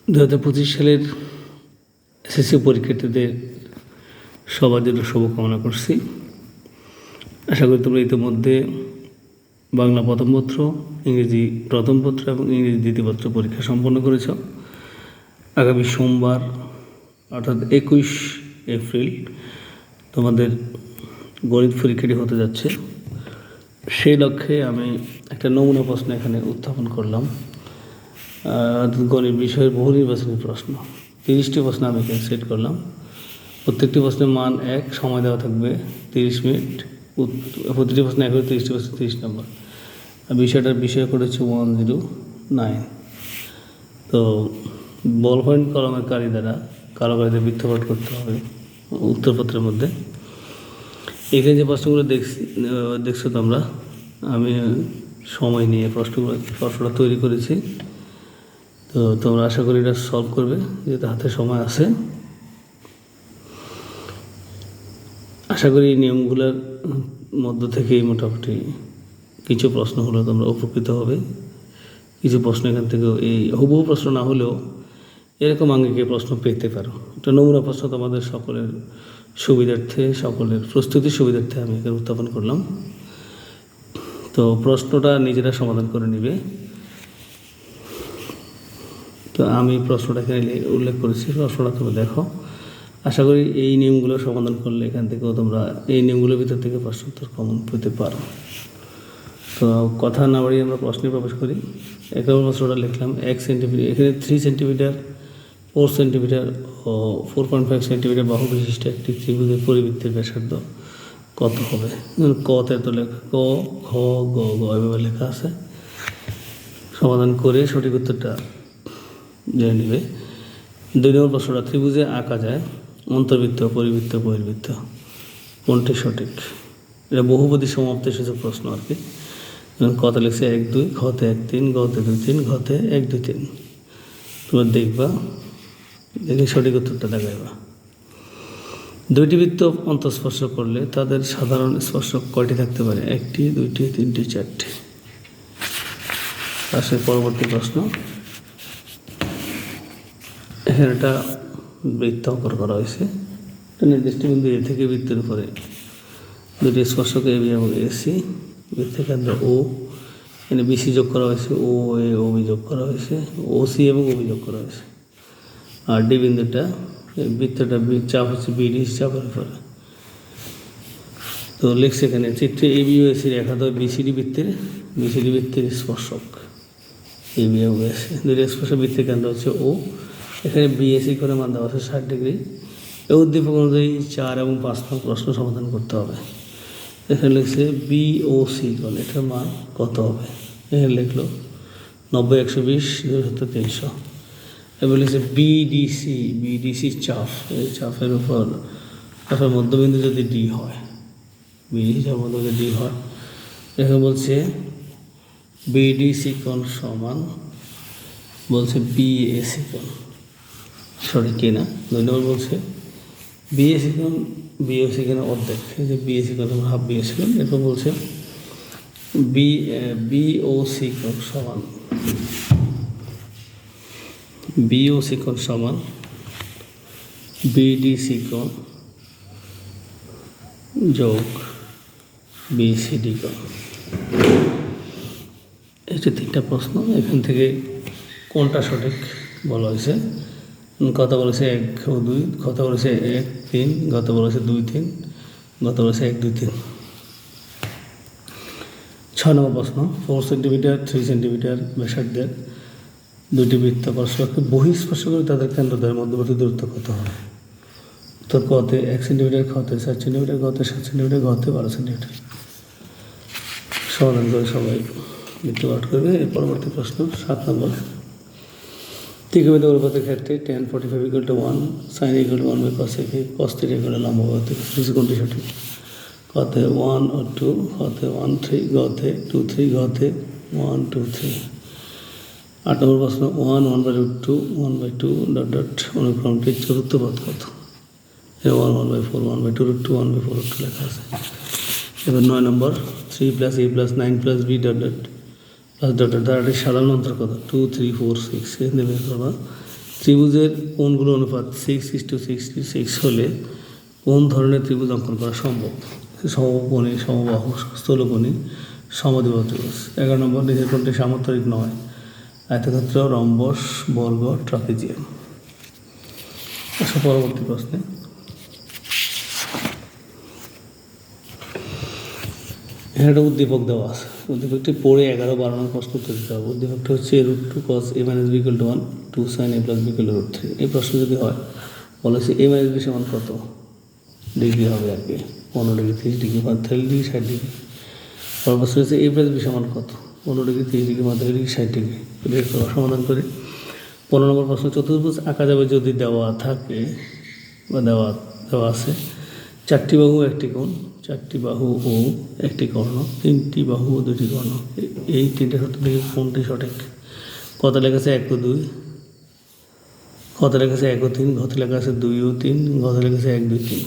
2025 সালের এসএসসি পরীক্ষার্থীদের সবার জন্য শুভকামনা করছি। আশা করি তোমরা ইতিমধ্যে বাংলা প্রথম পত্র, ইংরেজি প্রথম পত্র এবং ইংরেজি দ্বিতীয় পত্র পরীক্ষা সম্পন্ন করেছ। আগামী সোমবার অর্থাৎ 21 এপ্রিল তোমাদের গণিত পরীক্ষাটি হতে যাচ্ছে। সেই লক্ষ্যে আমি একটা নমুনা প্রশ্ন এখানে উত্থাপন করলাম। গণিত বিষয়ের বহু নির্বাচনী প্রশ্ন 30টি প্রশ্ন আমি এখানে সেট করলাম। প্রত্যেকটি প্রশ্নের মান 1, সময় দেওয়া থাকবে 30 মিনিট। প্রতিটি প্রশ্ন 1 করে 30টি প্রশ্ন 30 নম্বর। বিষয়টার বিষয় করেছে 109। তো বল পয়েন্ট কলমের কালি দ্বারা কারোকারিতে বৃত্তপাত করতে হবে উত্তরপত্রের মধ্যে। এখানে যে প্রশ্নগুলো দেখছো তোমরা, আমি সময় নিয়ে প্রশ্নটা তৈরি করেছি। তো তোমরা আশা করি এটা সলভ করবে, যেহেতু হাতে সময় আছে। আশা করি এই নিয়মগুলোর মধ্য থেকেই মোটামুটি কিছু প্রশ্ন হলেও তোমরা উপকৃত হবে। কিছু প্রশ্ন এখান থেকেও এই হুবহু প্রশ্ন না হলেও এরকম আঙ্গিকে প্রশ্ন পেতে পারো। একটা নমুনা প্রশ্ন তোমাদের সকলের সুবিধার্থে, সকলের প্রস্তুতির সুবিধার্থে আমি এখানে উত্থাপন করলাম। তো প্রশ্নটা নিজেরা সমাধান করে নিবে। তো আমি প্রশ্নটা এখানে উল্লেখ করেছি, প্রশ্নটা তোমরা দেখো। আশা করি এই নিয়মগুলো সমাধান করলে এখান থেকেও তোমরা এই নিয়মগুলোর ভিতর থেকে প্রশ্ন উত্তর কমন পেতে পারো। তো কথা না বাড়িয়ে আমরা প্রশ্নে প্রবেশ করি। 1 নম্বর প্রশ্নটা লিখলাম 1 সেন্টিমিটার, এখানে 3 সেন্টিমিটার, 4 সেন্টিমিটার ও 4.5 সেন্টিমিটার বাহু বিশিষ্ট একটি ত্রিভুজের পরিবৃত্তের ব্যাসার্ধ কত হবে? কতে তো লেখা ক, খ, গ, এভাবে লেখা আছে। সমাধান করে সঠিক উত্তরটা জেনে নেবে। 2 নম্বর প্রশ্নটা ত্রিভুজে আঁকা যায় অন্তর্বৃত্ত, পরিবৃত্ত, বহির্বৃত্ত, কোনটি সঠিক? এটা বহুপদী সমাপ্তি সূচক প্রশ্ন আর কি। কত লিখছে 1, 2, ঘতে 1, 3, গতে 2, 3, ঘতে 1, 2, 3। তোমরা দেখবা, দেখে সঠিক উত্তরটা দেখাইবা। 2টি বৃত্ত অন্তঃস্পর্শ করলে তাদের সাধারণ স্পর্শক কয়টি থাকতে পারে? 1টি, 2টি, 3টি, 4টি। পাশের পরবর্তী প্রশ্ন, এখানে একটা বৃত্ত অঙ্কন করা হয়েছে। একটা নির্দিষ্ট বিন্দু এ থেকে বৃত্তের উপরে 2টি স্পর্শক এ বি এবং এসি, বৃত্তের কেন্দ্র ও, এখানে বিসি যোগ করা হয়েছে, ও এ ও বি যোগ করা হয়েছে, ও সি এবং ও বি যোগ করা হয়েছে। আর ডি বিন্দুটা, বৃত্তটা চাপ হচ্ছে বিডি চাপের উপরে। তো লিখছে এখানে চিত্রে এ বি ও এসি রেখা তো বিসিডি বৃত্তের স্পর্শক এ বি এবং এসি, 2টি স্পর্শক বৃত্তের কেন্দ্র হচ্ছে ও। এখানে বিএসি করে মান দেওয়া আছে 60 ডিগ্রি। এই উদ্দীপক অনুযায়ী 4 এবং 5 নং প্রশ্ন সমাধান করতে হবে। এখানে লিখছে বিওসি কোণ, এটার মান কত হবে? এখানে লিখলো 90, 120, 270, 300। এবার লিখছে বিডিসি চাপ, এই চাপের উপর চাপের মধ্যবিন্দু যদি ডি হয়, বিডিসি চাপের মধ্যবিন্দু ডি হয়, এখানে বলছে বিডিসি কোণ সমান বলছে বিএসি কোণ সঠিক কিনা। 2 নম্বর বলছে বিএসি কোণ অর্ধেক, এই যে বিএসি কোণ হাফ বিএসি কোণ। এরপর বলছে বিওসি কোণ সমান বিডিসি কোণ যোগ বিসিডি কোণ। এই যে 3টা প্রশ্ন, এখান থেকে কোনটা সঠিক বলা হয়েছে। কথা বলেছে 1 ও 2, কথা বলেছে 1, 3, কথা বলেছে 2, 3, কথা বলেছে 1, 2, 3। 6 নম্বর প্রশ্ন 4 সেন্টিমিটার, 3 সেন্টিমিটার ব্যাসার্ধের 2টি বৃত্ত পরস্পরকে বহিঃস্পর্শ করে তাদের কেন্দ্রদ্বয়ের মধ্যবর্তী দূরত্ব কত হয়? উত্তর কতে 1 সেন্টিমিটার, খতে 4 সেন্টিমিটার, গতে 7 সেন্টিমিটার, ঘতে 12 সেন্টিমিটার। সমাধান করে সবাই বৃত্তপাত করবে। এর পরবর্তী প্রশ্ন 7 নম্বর, ত্রিকোণমিতি অনুপাতের ক্ষেত্রে tan 45 = 1, sin 1/cos cos θ লম্ব কোনটি সঠিক? কতে 1 ও 2, কতে 1, 3, গতে 2, 3, ঘতে 1, 2, 3। 8 নম্বর প্রশ্ন 1, 1/√2, 1/2 ... অনুক্রমটির চতুর্থ পদ কত? 1, 1/4, 1/2√2, 1/4√2 লেখা আছে। এবার 9 নম্বর 3 + a + 9 + b ... ধারাটির সাধারণ অন্তর কত? 2, 3, 4, 6। এখানে বের করবা ত্রিভুজের কোণগুলো অনুপাত 6:66 হলে কোন ধরনের ত্রিভুজ অঙ্কন করা সম্ভব? সমকোণী, সমবাহু, স্থূলকোণী, সমদ্বিবাহু ত্রিভুজ। 11 নম্বর, নিচের কোণটি সামান্তরিক নয়? আয়তক্ষেত্র, রম্বস, বর্গ, ট্রাপিজিয়াম। পরবর্তী প্রশ্নে এখানে একটা উদ্দীপক দেওয়া আছে। উদ্দীপকটি পড়ে 11, 12 নম্বর প্রশ্ন উত্তর দিতে হবে। উদ্দীপকটি হচ্ছে √2 cos a - b = 1, 2 sin a + b = √3। এই প্রশ্ন যদি হয় বলেছে a - b সমান কত ডিগ্রি হবে আর কি? 15 ডিগ্রি, 30 ডিগ্রি, 45 ডিগ্রি, 60 ডিগ্রি। পরের প্রশ্ন হচ্ছে a + b সমান কত? 15 ডিগ্রি, 30 ডিগ্রি, 45 ডিগ্রি, 60 ডিগ্রি। বের করা সমাধান করে 15 নম্বর প্রশ্ন, চতুর্ভুজ আঁকা যাবে যদি দেওয়া থাকে বা দেওয়া আছে 4টি বাহু, 1টি কোণ, 4টি বাহু ও 1টি কর্ণ, 3টি বাহু ও 2টি কর্ণ। এই 3টে শর্ত থেকে কোনটি সঠিক? কত লেখা আছে 1 ও 2, কত লেখা আছে 1 ও 3, কত লেখা আছে 2 ও 3, কত লেখা আছে 1, 2, 3।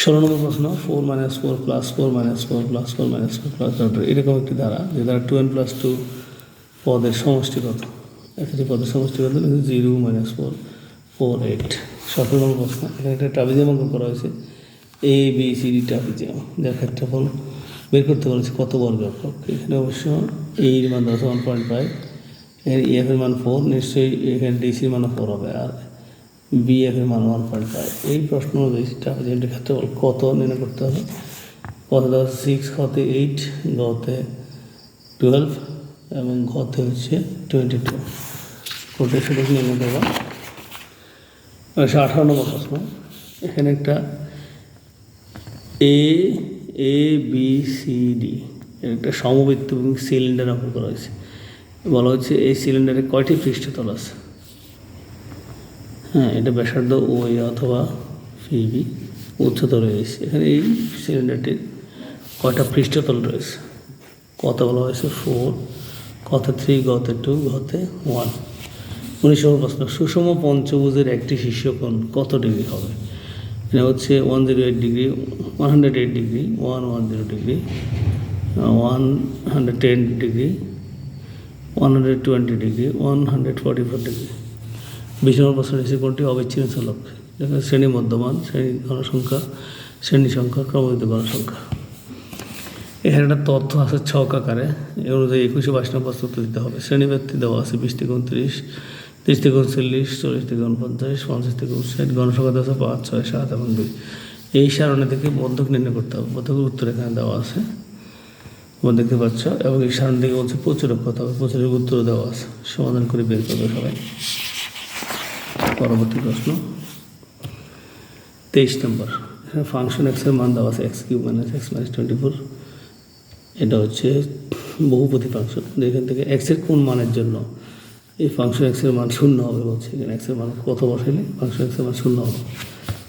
16 নম্বর প্রশ্ন, 4 - 4 + 4 - 4 + 4 - 4 + এরকম একটি ধারা, যে দ্বারা 2n + 2 পদের সমষ্টি কত? একটি পদের সমষ্টি কত? 0 - 4, 4, 8। 17 নম্বর প্রশ্ন, এখানে একটা ট্রাপিজিয়াম অঙ্কন করা হয়েছে। ABCD ট্রাপিজিয়াম, যার ক্ষেত্রফল বের করতে বলেছে কত বর্গ একক? এখানে অবশ্য এর মান 1.5, এর EF এর মান 4, নিশ্চয়ই এখানে ডিসির মান 4 হবে, আর BF এর মান 1.5। এই প্রশ্ন অনুযায়ী ট্রাপিজিয়ামটির ক্ষেত্রফল কত নির্ণয় করতে হবে? কত দেওয়া আছে? 6, ঘতে 8, গতে 12 এবং ঘতে হচ্ছে 22। কোনটা সঠিক নির্ণয় দেওয়া? 18 নম্বর প্রশ্ন, এখানে একটা ABCD এর একটা সমবৃত্ত এবং সিলিন্ডার অঙ্কন করা হয়েছে। বলা হচ্ছে এই সিলিন্ডারে কয়টি পৃষ্ঠতল আছে? হ্যাঁ, এটা ব্যাসার্ধ OA অথবা PB, উচ্চতর রয়েছে। এখানে এই সিলিন্ডারটির কয়টা পৃষ্ঠতল রয়েছে? কত বলা হয়েছে? 4, কত 3, গতে 2, ঘতে 1। 19 নম্বর প্রশ্ন, সুষম পঞ্চভুজের একটি শীর্ষকোণ কত ডিগ্রি হবে? এটা হচ্ছে 108 degree, 108 degree, 110 degree, 110 degree, 120 degree, 144 degree. 20 নম্বর প্রশ্ন নিচে কোনটি অবিচ্ছিন্ন চলক? যেখানে শ্রেণী মধ্যমান, শ্রেণী গণসংখ্যা, শ্রেণী সংখ্যা, ক্রমযুক্ত গণসংখ্যা। এখানে একটা তথ্য আছে ছক আকারে, এ অনুযায়ী 21 ও 22 নম্বর প্রশ্ন উত্তর দিতে হবে। শ্রেণীব্যক্তি দেওয়া আছে 20 থেকে 29, 30 থেকে 39, 40 থেকে 49, 50 থেকে 59, গণসংখ্যা দেওয়া আছে 5, 6, 7 এবং 2। এই সারণী থেকে মধ্যক নির্ণয় করতে হবে। মধ্যকের উত্তর এখানে দেওয়া আছে, তোমরা দেখতে পাচ্ছ, এবং এই সারণী থেকে বলছে প্রচুরক কত হবে, প্রচুরক উত্তর দেওয়া আছে। সমাধান করে বের করবে সবাই। পরবর্তী প্রশ্ন 23 নম্বর, এখানে ফাংশন x এর মান দেওয়া আছে x³ - x - 24। এটা হচ্ছে বহুপদী ফাংশন। এখান থেকে x এর কোন মানের জন্য এই ফাংশন x এর মান 0 হবে বলছে। এখানে x এর মান কত বসাইলে ফাংশন x এর মান 0 হবে?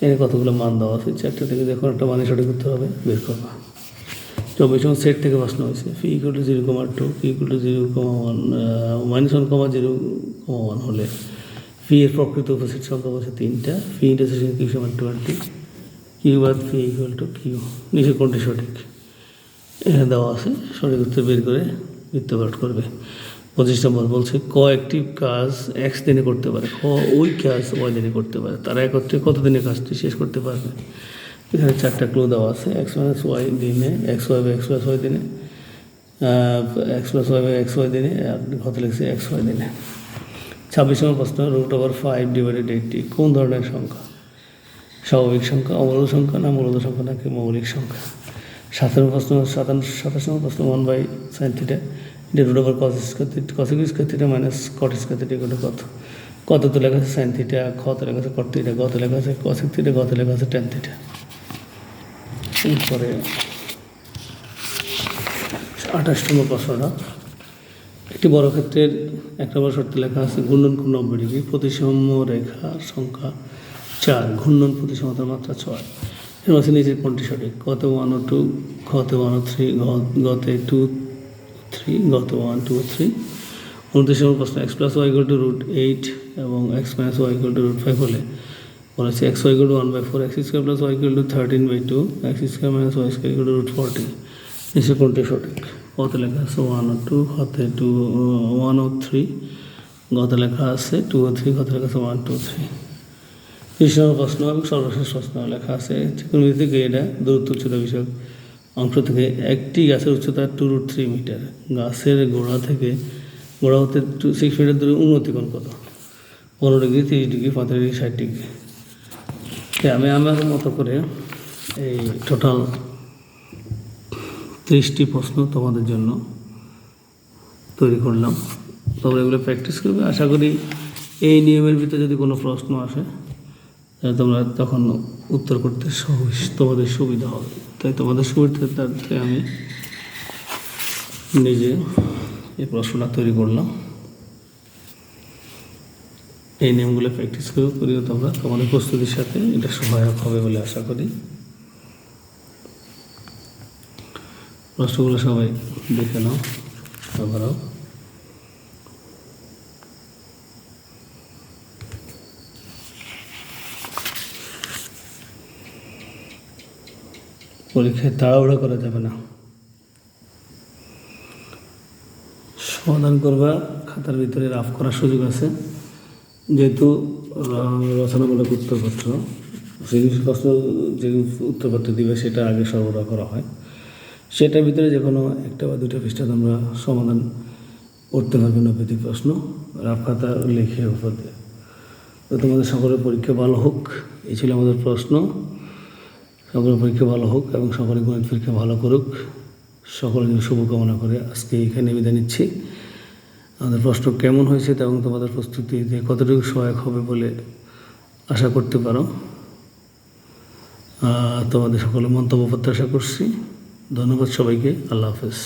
এখানে কতগুলো মান দেওয়া আছে, 4টা থেকে যখন একটা মানে সঠিক করতে হবে, বের করবা। 24 নম্বর সেট থেকে প্রশ্ন হয়েছে, φ = 0,2, p = 0,1, -1, হলে φ এর প্রকৃত উপস্থিত সংখ্যা বলছে 3টা। φ ইন্টারসেকশন q = 20, q বাদ φ = q। নিচে কোনটি সঠিক? এখানে দেওয়া আছে, সঠিক উত্তর বের করে বৃত্তপাত করবে। 25 নম্বর বলছে, ক একটি কাজ x দিনে করতে পারে, খ ওই কাজ y দিনে করতে পারে, তারা একত্রে কত দিনে কাজটি শেষ করতে পারবে? এখানে 4টা ক্লু দেওয়া আছে। x - y দিনে, x y + x + y দিনে, x + y + x y দিনে, আর ঘতে লিখছে x y দিনে। 26 নম্বর প্রশ্ন, √5/80 কোন ধরনের সংখ্যা? স্বাভাবিক সংখ্যা, অমূলদ সংখ্যা, না মূলদ সংখ্যা, নাকি মৌলিক সংখ্যা? 27 নম্বর প্রশ্ন 1/sin θ, এটা √cos² - cot² কত? কত তো লেখা আছে sin θ, খ তো লেখা আছে cot θ, গত লেখা আছে cosec θ, গত লেখা আছে tan θ। এরপরে 28 নম্বর প্রশ্নটা, একটি বর্গক্ষেত্রের 1 নম্বর শর্তে লেখা আছে ঘূর্ণন কোণ 90 ডিগ্রি, প্রতিসম রেখার সংখ্যা 4, ঘূর্ণন প্রতিসমতার মাত্রা 6। এর মধ্যে নিচের কোনটি সঠিক? কত 1 ও 2, ঘতে 1 ও 3, গতে 2, 3, গতে 1, 2, 3। 29 নম্বর প্রশ্ন, x + y = √8 এবং x - y = √5 হলে বলেছে xy = 1/4, x² + y = 13/2, x² - y² = √40। নিচে কোনটি সঠিক? কত লেখা আছে 1 ও 2, ঘতে 1 ও 3, গতে লেখা আছে 2 ও 3, গতে লেখা আছে 1 2 3। 30 নম্বর প্রশ্ন এবং সর্বশেষ প্রশ্ন লেখা আছে ত্রিকোণমিতি থেকে এটা দূরত্ব উচ্চতা বিষয়ক অংশ থেকে একটি গাছের উচ্চতা 2√3 মিটার, গাছের গোড়া থেকে গোড়া হতে 6 মিটার দূরে উন্নতি কোণ কত? 15 ডিগ্রি, 30 ডিগ্রি, 35 ডিগ্রি, 60 ডিগ্রি। আমি আমার মতো করে এই টোটাল 30টি প্রশ্ন তোমাদের জন্য তৈরি করলাম। তোমরা এগুলো প্র্যাকটিস করবে। আশা করি এই নিয়মের ভিতরে যদি কোনো প্রশ্ন আসে তাহলে তোমরা তখন উত্তর করতে তোমাদের সুবিধা হবে। তাই তোমাদের সুবিধার্থে আমি নিজে এই প্রশ্নটা তৈরি করলাম। এই নিয়মগুলো প্র্যাকটিস করিও তোমরা তোমাদের প্রস্তুতির সাথে এটা সহায়ক হবে বলে আশা করি। প্রশ্নগুলো সবাই দেখে নাও, তোমরাও। পরীক্ষায় তাড়াহুড়ো করা যাবে না, সমাধান করবা। খাতার ভিতরে রাফ করার সুযোগ আছে, যেহেতু রচনামূলক উত্তরপত্র, সেই প্রশ্ন যে উত্তরপত্র দিবে সেটা আগে সরবরাহ করা হয়। সেটার ভিতরে যে কোনো একটা বা দুটো পৃষ্ঠা তোমরা সমাধান করতে পারবে 90টি প্রশ্ন রাফ খাতা লিখে উপর দিয়ে। তো তোমাদের সকলের পরীক্ষা ভালো হোক, এই ছিল আমাদের প্রশ্ন। সকলের পরীক্ষা ভালো হোক এবং সকলের গণিত পরীক্ষা ভালো করুক, সকলের জন্য শুভকামনা করে আজকে এখানে বিদায় নিচ্ছি। আমাদের প্রশ্ন কেমন হয়েছে এবং তোমাদের প্রস্তুতিতে কতটুকু সহায়ক হবে বলে আশা করতে পারো, তোমাদের সকলের মন্তব্য প্রত্যাশা করছি। ধন্যবাদ সবাইকে। আল্লাহ হাফেজ।